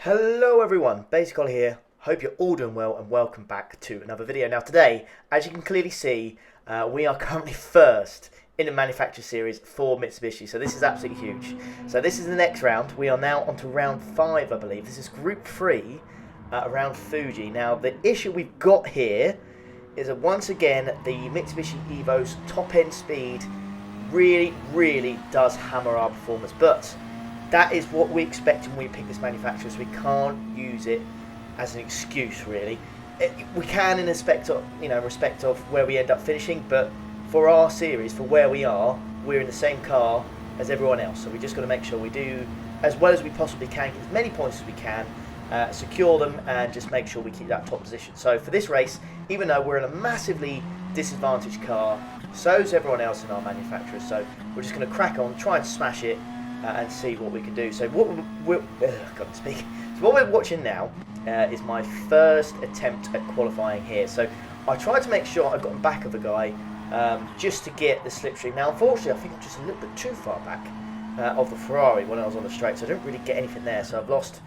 Hello everyone, Basic here. Hope you're all doing well and welcome back to another video. Now today, as you can clearly see, we are currently first in the manufacturer series for Mitsubishi. So this is absolutely huge. So this is the next round. We are now on to round 5, I believe. This is group 3 around Fuji. Now the issue we've got here is that once again, the Mitsubishi Evo's top end speed really does hammer our performance. But that is what we expect when we pick this manufacturer, so we can't use it as an excuse, really. We can in respect of where we end up finishing, but for our series, for where we are, we're in the same car as everyone else. So we just got to make sure we do as well as we possibly can, get as many points as we can, secure them, and just make sure we keep that top position. So for this race, even though we're in a massively disadvantaged car, so is everyone else in our manufacturer. So we're just going to crack on, try and smash it, and see what we can do. So what we're watching now is my first attempt at qualifying here. So I tried to make sure I got on back of the guy just to get the slipstream. Now unfortunately I think I'm just a little bit too far back of the Ferrari when I was on the straight, so I don't really get anything there. So I've lost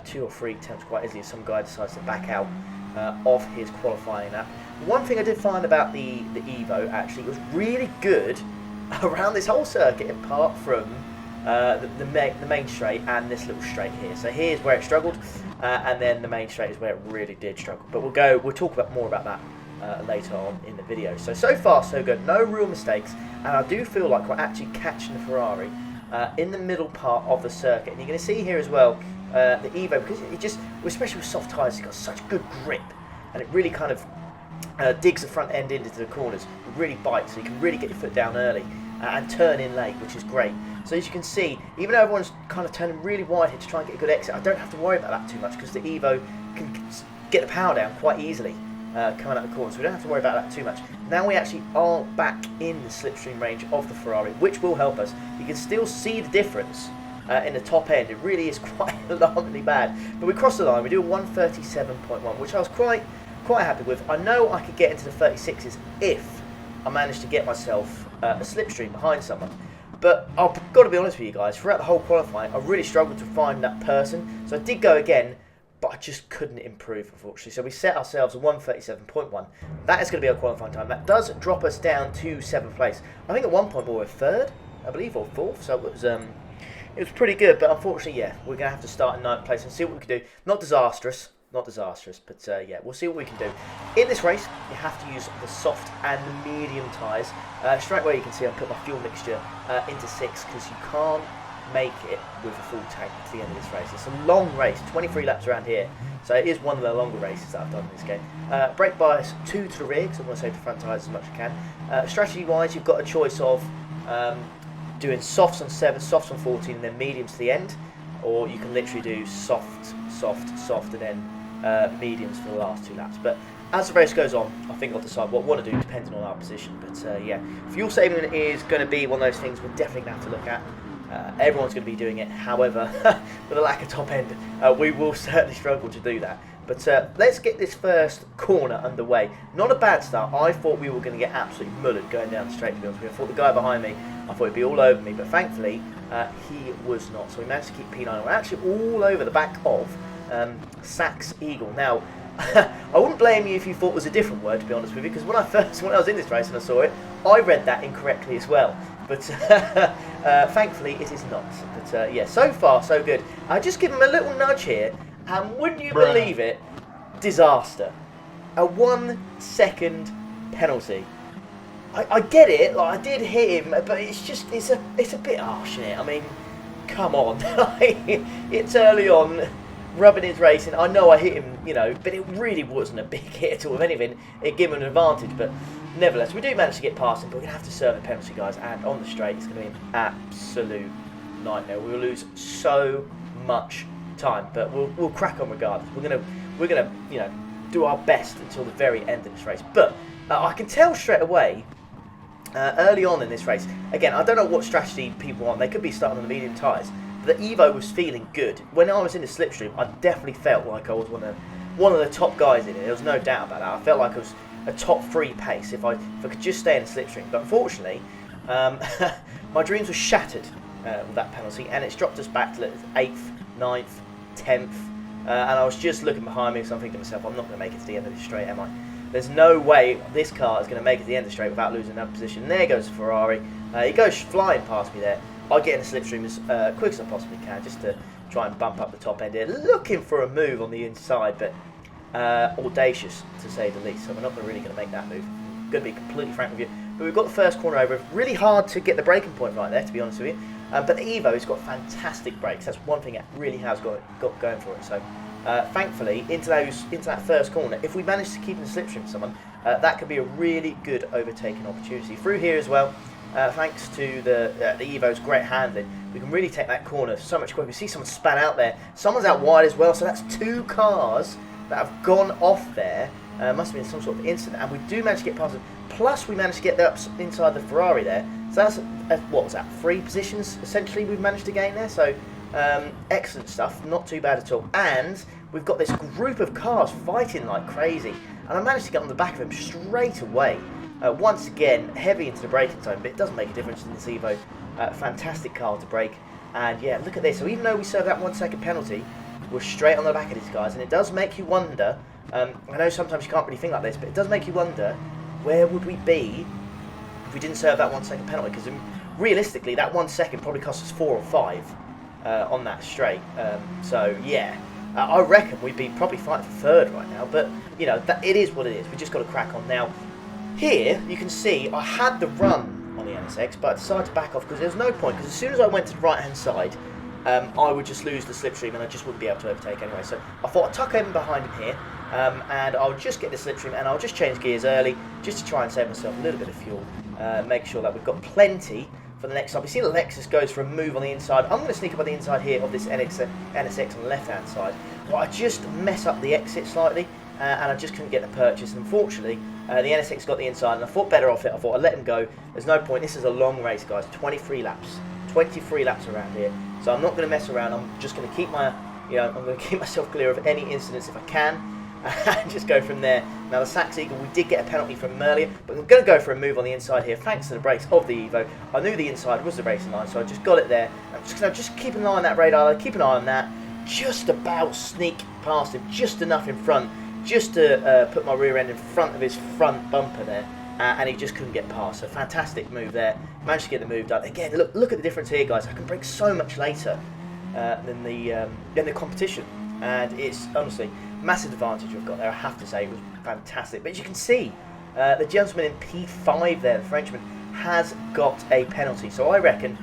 2 or 3 attempts quite easily if some guy decides to back out of his qualifying lap. One thing I did find about the Evo actually was really good around this whole circuit, apart from the main straight and this little straight here. So here's where it struggled, and then the main straight is where it really did struggle. But we'll talk more about that later on in the video. So far so good, no real mistakes, and I do feel like we're actually catching the Ferrari in the middle part of the circuit. And you're going to see here as well the Evo, because it just, especially with soft tyres, it's got such good grip, and it really kind of digs the front end into the corners. It really bites, so you can really get your foot down early and turn in late, which is great. So as you can see, even though everyone's kind of turning really wide here to try and get a good exit, I don't have to worry about that too much because the Evo can get the power down quite easily coming out the corner, so we don't have to worry about that too much. Now we actually are back in the slipstream range of the Ferrari, which will help us. You can still see the difference in the top end. It really is quite alarmingly bad. But we crossed the line, we do a 137.1, which I was quite happy with. I know I could get into the 36s if I managed to get myself a slipstream behind someone. But I've got to be honest with you guys, throughout the whole qualifying, I really struggled to find that person. So I did go again, but I just couldn't improve, unfortunately. So we set ourselves a 137.1. That is going to be our qualifying time. That does drop us down to 7th place. I think at one point we were 3rd, I believe, or 4th. So it was pretty good. But unfortunately, yeah, we're going to have to start in 9th place and see what we can do. Not disastrous, but yeah, we'll see what we can do. In this race, you have to use the soft and the medium tyres. Straight away, you can see I put my fuel mixture into 6 because you can't make it with a full tank to the end of this race. It's a long race, 23 laps around here, so it is one of the longer races that I've done in this game. Brake bias 2 to the rear, because I want to save the front tyres as much as I can. Strategy-wise, you've got a choice of doing softs on 7, softs on 14, and then mediums to the end, or you can literally do soft, and then mediums for the last 2 laps. But as the race goes on, I think I'll decide what I want to do depending on our position. But yeah, fuel saving is going to be one of those things we're definitely going to have to look at. Everyone's going to be doing it. However, with a lack of top end, we will certainly struggle to do that. But let's get this first corner underway. Not a bad start. I thought we were going to get absolutely mullered going down the straight, to be honest with you. I thought the guy behind me, I thought he'd be all over me, but thankfully he was not. So we managed to keep P9. We're actually all over the back of Sax Eagle. Now, I wouldn't blame you if you thought it was a different word, to be honest with you, because when I was in this race and I saw it, I read that incorrectly as well. But thankfully it is not. But yeah, so far so good. I just give him a little nudge here, and wouldn't you believe it, disaster. A 1 second penalty. I get it, like I did hit him, but it's a bit harsh, isn't it? I mean, come on. It's early on, rubbing his racing. I know I hit him, but it really wasn't a big hit at all. If anything, it gave him an advantage. But nevertheless, we do manage to get past him, but we're going to have to serve a penalty, guys. And on the straight, it's going to be an absolute nightmare. We'll lose so much time, but we'll crack on regardless. We're gonna do our best until the very end of this race. But I can tell straight away. Early on in this race, again, I don't know what strategy people want. They could be starting on the medium tyres. The Evo was feeling good. When I was in the slipstream, I definitely felt like I was one of the top guys in it. There was no doubt about that. I felt like I was a top 3 pace if I could just stay in the slipstream. But unfortunately, my dreams were shattered with that penalty, and it's dropped us back to 8th, 9th, 10th, and I was just looking behind me, so I'm thinking to myself, I'm not going to make it to the end of this straight, am I? There's no way this car is going to make it to the end of the straight without losing another position. And there goes Ferrari. He goes flying past me there. I get in the slipstream as quick as I possibly can, just to try and bump up the top end here. Looking for a move on the inside, but audacious to say the least. So we're not really going to make that move. I'm going to be completely frank with you. But we've got the first corner over. Really hard to get the braking point right there, to be honest with you. But the Evo has got fantastic brakes. That's one thing it really has got going for it. So thankfully, into that first corner, if we manage to keep in the slipstream with someone, that could be a really good overtaking opportunity. Through here as well, thanks to the Evo's great handling, we can really take that corner so much quicker. We see someone span out there. Someone's out wide as well, so that's 2 cars that have gone off there. Must have been some sort of incident, and we do manage to get past them. Plus, we managed to get up inside the Ferrari there. So that's, what was that, 3 positions essentially we've managed to gain there. So excellent stuff, not too bad at all. And we've got this group of cars fighting like crazy, and I managed to get on the back of them straight away. Once again, heavy into the braking zone, but it doesn't make a difference in this Evo. Fantastic car to brake. And yeah, look at this. So even though we served that 1 second penalty, we're straight on the back of these guys, and it does make you wonder. I know sometimes you can't really think like this, but it does make you wonder, where would we be if we didn't serve that 1 second penalty? Because realistically, that 1 second probably cost us 4 or 5 on that straight. So yeah, I reckon we'd be probably fighting for 3rd right now. But you know, it is what it is. We just got to crack on now. Here you can see I had the run on the NSX, but I decided to back off because there's no point. Because as soon as I went to the right hand side, I would just lose the slipstream and I just wouldn't be able to overtake anyway. So I thought I'd tuck in behind him here, and I'll just get the slipstream and I'll just change gears early just to try and save myself a little bit of fuel. Make sure that we've got plenty for the next time. We see the Lexus goes for a move on the inside. I'm going to sneak up on the inside here of this NSX on the left hand side. But I just mess up the exit slightly, and I just couldn't get the purchase. And unfortunately, the NSX got the inside, and I thought better off it. I thought I'd let him go. There's no point. This is a long race, guys. 23 laps. 23 laps around here. So I'm not going to mess around. I'm just going to keep I'm going to keep myself clear of any incidents if I can, and just go from there. Now the Sachs Eagle, we did get a penalty from him earlier, but we're going to go for a move on the inside here, thanks to the brakes of the Evo. I knew the inside was the racing line, so I just got it there. I'm just going to just keep an eye on that radar, keep an eye on that. Just about sneak past him, just enough in front, just to put my rear end in front of his front bumper there. And he just couldn't get past. So fantastic move there. Managed to get the move done. Again, look at the difference here, guys. I can brake so much later than the competition, and it's honestly massive advantage we've got there. I have to say, it was fantastic. But as you can see, the gentleman in P5 there, the Frenchman, has got a penalty. So I reckon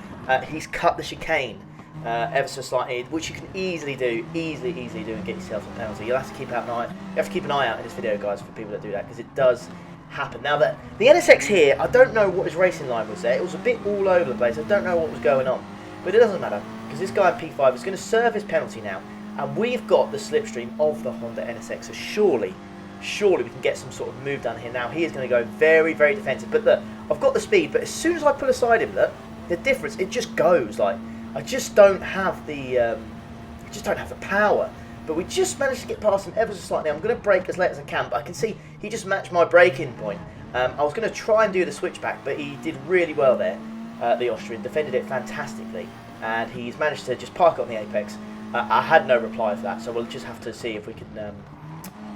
he's cut the chicane ever so slightly, which you can easily do, easily do, and get yourself a penalty. You'll have to keep an eye out in this video, guys, for people that do that, because it does happen. Now that the NSX here, I don't know what his racing line was there. It was a bit all over the place. I don't know what was going on, but it doesn't matter because this guy in P5 is going to serve his penalty now, and we've got the slipstream of the Honda NSX. So surely we can get some sort of move done here. Now he is going to go very, very defensive. But look, I've got the speed, but as soon as I pull aside him, look, the difference, it just goes. Like I just don't have the power. But we just managed to get past him ever so slightly. I'm going to brake as late as I can, but I can see he just matched my braking point. I was going to try and do the switchback, but he did really well there. The Austrian defended it fantastically, and he's managed to just park on the apex. I had no reply for that, so we'll just have to see if we can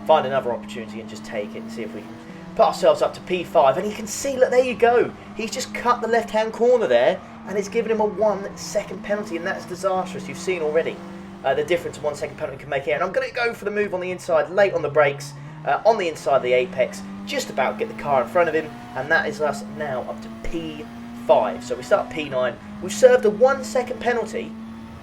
find another opportunity and just take it and see if we can put ourselves up to P5. And you can see, look, there you go. He's just cut the left-hand corner there, and it's given him a 1 second penalty, and that's disastrous. You've seen already the difference 1 second penalty can make here. And I'm going to go for the move on the inside, late on the brakes, on the inside of the apex, just about get the car in front of him, and that is us now up to P5. So we start at P9. We've served a 1 second penalty,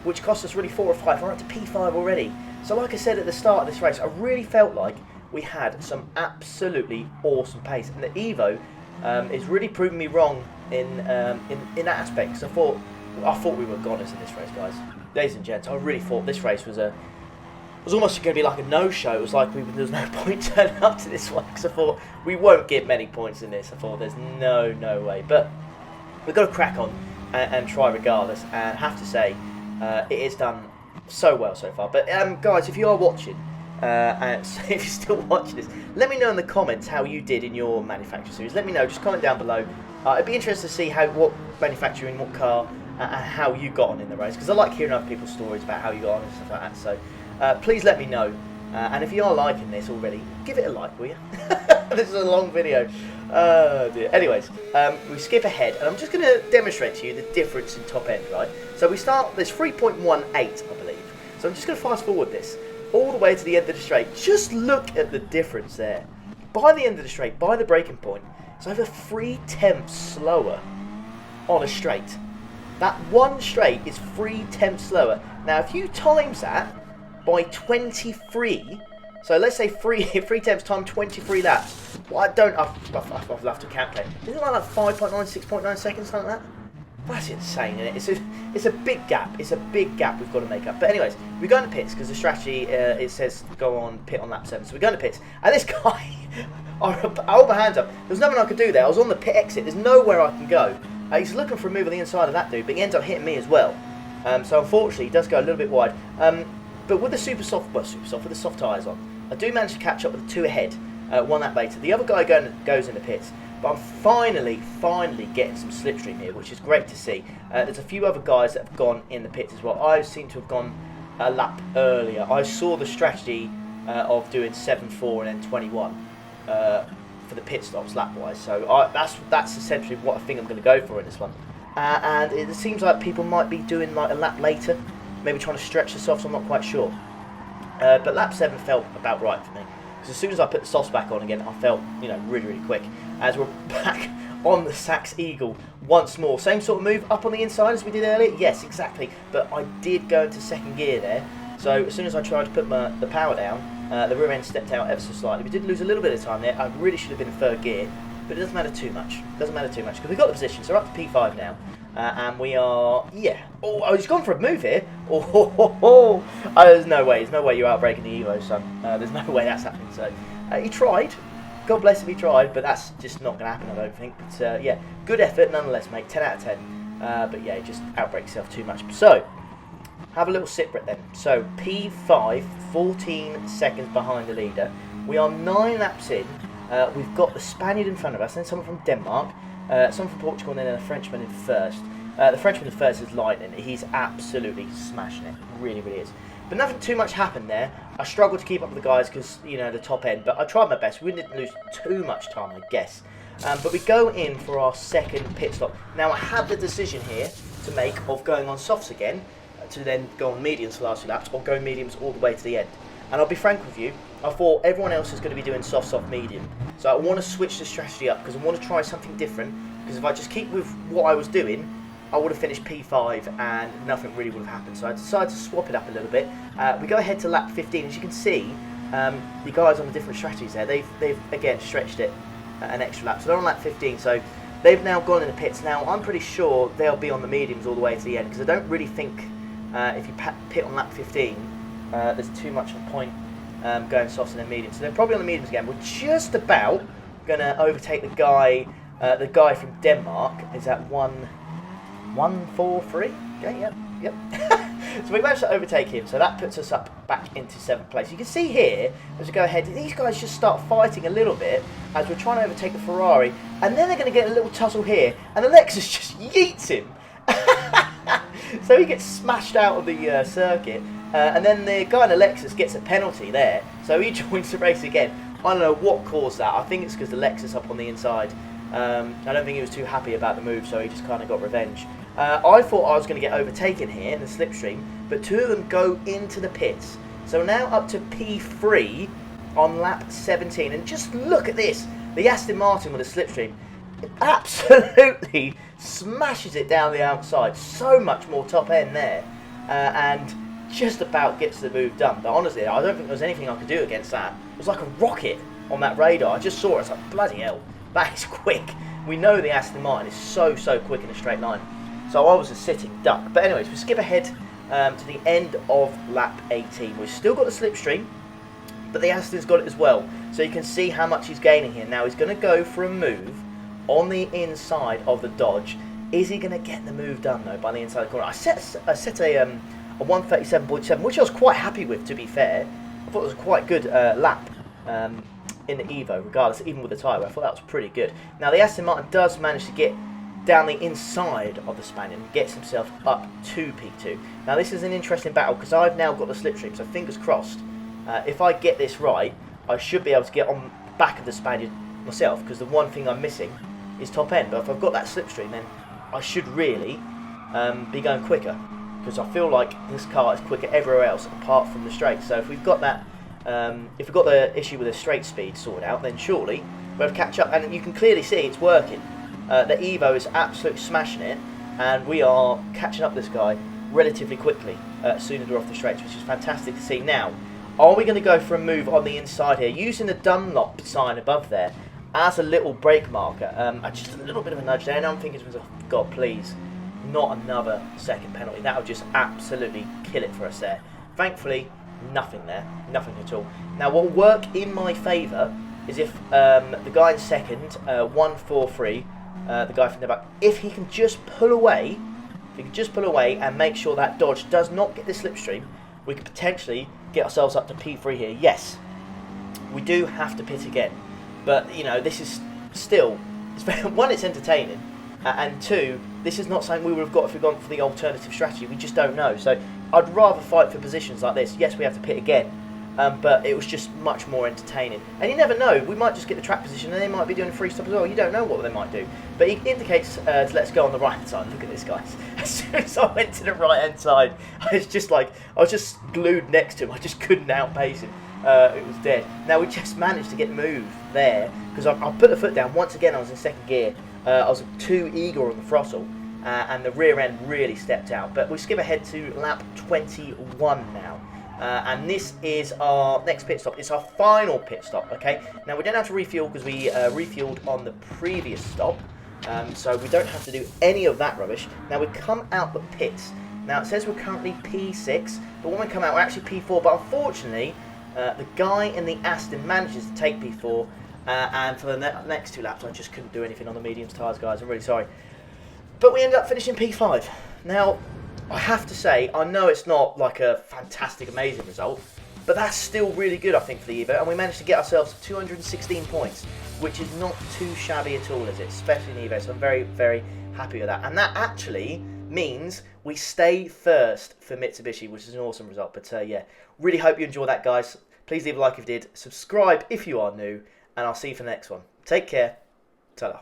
which cost us really 4 or 5. We're up to P5 already. So like I said at the start of this race, I really felt like we had some absolutely awesome pace, and the Evo is really proving me wrong in that aspect. Because I thought we were goners in this race, guys. Ladies and gents, I really thought this race was almost going to be like a no-show. It was like there was no point turning up to this one, because I thought we won't get many points in this. I thought there's no way. But we've got to crack on and try regardless. And I have to say, it is done so well so far. But guys, if you are watching, and if you're still watching this, let me know in the comments how you did in your manufacturer series. Let me know. Just comment down below. It'd be interesting to see what manufacturing, what car, and how you got on in the race, because I like hearing other people's stories about how you got on and stuff like that. So please let me know. And if you are liking this already, give it a like, will you? This is a long video. Dear. Anyways, we skip ahead, and I'm just going to demonstrate to you the difference in top end, right? So we start, there's 3.18, I believe. So I'm just going to fast forward this all the way to the end of the straight. Just look at the difference there. By the end of the straight, by the breaking point, it's over 3/10 slower on a straight. That one straight is 3/10 slower. Now, if you times that by 23, so let's say 3/10 times 23 laps. Well, I'll have to calculate. Isn't it like 5.9, 6.9 seconds, something like that? That's insane, isn't it? It's a big gap. It's a big gap we've got to make up. But anyways, we're going to pits because the strategy, it says go on pit on lap 7. So we're going to pits. And this guy, I hold my hands up. There's nothing I could do there. I was on the pit exit. There's nowhere I can go. He's looking for a move on the inside of that dude, but he ends up hitting me as well. So unfortunately, he does go a little bit wide. But with the with the soft tyres on, I do manage to catch up with the 2 ahead, 1 lap later. The other guy goes in the pits. But I'm finally getting some slipstream here, which is great to see. There's a few other guys that have gone in the pits as well. I seem to have gone a lap earlier. I saw the strategy of doing 7.4 and then 21 for the pit stops lap-wise. So that's essentially what I think I'm going to go for in this one. And it seems like people might be doing like a lap later, maybe trying to stretch the softs. I'm not quite sure. But lap 7 felt about right for me. Because as soon as I put the softs back on again, I felt, really quick. As we're back on the Sachs Eagle once more. Same sort of move up on the inside as we did earlier? Yes, exactly. But I did go into second gear there. So as soon as I tried to put the power down, the rear end stepped out ever so slightly. We did lose a little bit of time there. I really should have been in third gear. But it doesn't matter too much. It doesn't matter too much. Because we've got the position. So we're up to P5 now. And we are, Oh, he's gone for a move here. Oh, there's no way. There's no way you're outbreaking the Evo, son. There's no way that's happening. So he tried. God bless him, he tried. But that's just not going to happen, I don't think. But yeah, good effort nonetheless, mate. 10 out of 10. But yeah, he just outbreaks himself too much. So, have a little sit breath then. So, P5, 14 seconds behind the leader. We are 9 laps in. We've got the Spaniard in front of us, then someone from Denmark. Someone from Portugal, and then a Frenchman in first. The Frenchman in first is lightning. He's absolutely smashing it. Really, really is. But nothing too much happened there. I struggled to keep up with the guys because, the top end. But I tried my best. We didn't lose too much time, I guess. But we go in for our second pit stop. Now, I had the decision here to make of going on softs again, to then go on mediums for the last 2 laps, or go mediums all the way to the end. And I'll be frank with you, I thought everyone else is going to be doing soft, medium. So I want to switch the strategy up because I want to try something different. Because if I just keep with what I was doing, I would have finished P5 and nothing really would have happened. So I decided to swap it up a little bit. We go ahead to lap 15. As you can see, the guys on the different strategies there, they've again stretched it an extra lap. So they're on lap 15. So they've now gone in the pits. Now I'm pretty sure they'll be on the mediums all the way to the end because I don't really think if you pit on lap 15, there's too much of a point going softs and then mediums. So they're probably on the mediums again. We're just about going to overtake the guy from Denmark. Is that 1-4-3? Okay, yep. So we managed to overtake him, so that puts us up back into 7th place. You can see here, as we go ahead, these guys just start fighting a little bit as we're trying to overtake the Ferrari, and then they're going to get a little tussle here, and the Lexus just yeets him. So he gets smashed out of the circuit, and then the guy in the Lexus gets a penalty there, so he joins the race again. I don't know what caused that. I think it's because the Lexus up on the inside. I don't think he was too happy about the move, so he just kind of got revenge. I thought I was going to get overtaken here in the slipstream, but 2 of them go into the pits. So now up to P3 on lap 17, and just look at this. The Aston Martin with a slipstream absolutely smashes it down the outside. So much more top end there, and just about gets the move done. But honestly, I don't think there was anything I could do against that. It was like a rocket on that radar. I just saw it. It's like, bloody hell, that is quick. We know the Aston Martin is so quick in a straight line. So I was a sitting duck. But anyways, we skip ahead to the end of lap 18. We've still got the slipstream, but the Aston's got it as well. So you can see how much he's gaining here. Now he's going to go for a move on the inside of the Dodge. Is he going to get the move done though by the inside corner? I set a 137.7, which I was quite happy with, to be fair. I thought it was a quite good lap in the Evo, regardless, even with the tyre. I thought that was pretty good. Now the Aston Martin does manage to get down the inside of the Spaniard and gets himself up to P2. Now this is an interesting battle because I've now got the slipstream, so fingers crossed. If I get this right, I should be able to get on the back of the Spaniard myself, because the one thing I'm missing is top end. But if I've got that slipstream, then I should really be going quicker, because I feel like this car is quicker everywhere else apart from the straight. So if we've got that, if we've got the issue with the straight speed sorted out, then surely we'll catch up. And you can clearly see it's working. The Evo is absolutely smashing it, and we are catching up this guy relatively quickly as soon as we're off the straights, which is fantastic to see. Now, are we going to go for a move on the inside here, using the Dunlop sign above there as a little brake marker? Just a little bit of a nudge there, and I'm thinking to myself, God, please, not another second penalty. That would just absolutely kill it for us there. Thankfully, nothing there, nothing at all. Now, what will work in my favour is if the guy in second, 143, the guy from the back, if he can just pull away, and make sure that Dodge does not get the slipstream, we could potentially get ourselves up to P3 here. Yes, we do have to pit again, but you know, this is still, one, it's entertaining, and two, this is not something we would have got if we'd gone for the alternative strategy. We just don't know. So I'd rather fight for positions like this. Yes, we have to pit again, but it was just much more entertaining. And you never know, we might just get the track position and they might be doing a free stop as well. You don't know what they might do. But it indicates to let's go on the right hand side. Look at this, guys. As soon as I went to the right hand side, I was just glued next to him. I just couldn't outpace him. It was dead. Now we just managed to get moved there, because I put the foot down. Once again, I was in second gear. I was too eager on the throttle, and the rear end really stepped out. But we'll skip ahead to lap 21 now. And this is our next pit stop. It's our final pit stop, okay? Now, we don't have to refuel because we refueled on the previous stop. So we don't have to do any of that rubbish. Now, we come out the pits. Now, it says we're currently P6, but when we come out, we're actually P4. But unfortunately, the guy in the Aston manages to take P4. And for the next two laps, I just couldn't do anything on the mediums tyres, guys. I'm really sorry. But we ended up finishing P5. Now, I have to say, I know it's not like a fantastic, amazing result, but that's still really good, I think, for the Evo. And we managed to get ourselves 216 points, which is not too shabby at all, is it? Especially in Evo, so I'm very, very happy with that. And that actually means we stay first for Mitsubishi, which is an awesome result. But yeah, really hope you enjoyed that, guys. Please leave a like if you did. Subscribe if you are new, and I'll see you for the next one. Take care. Ta-da.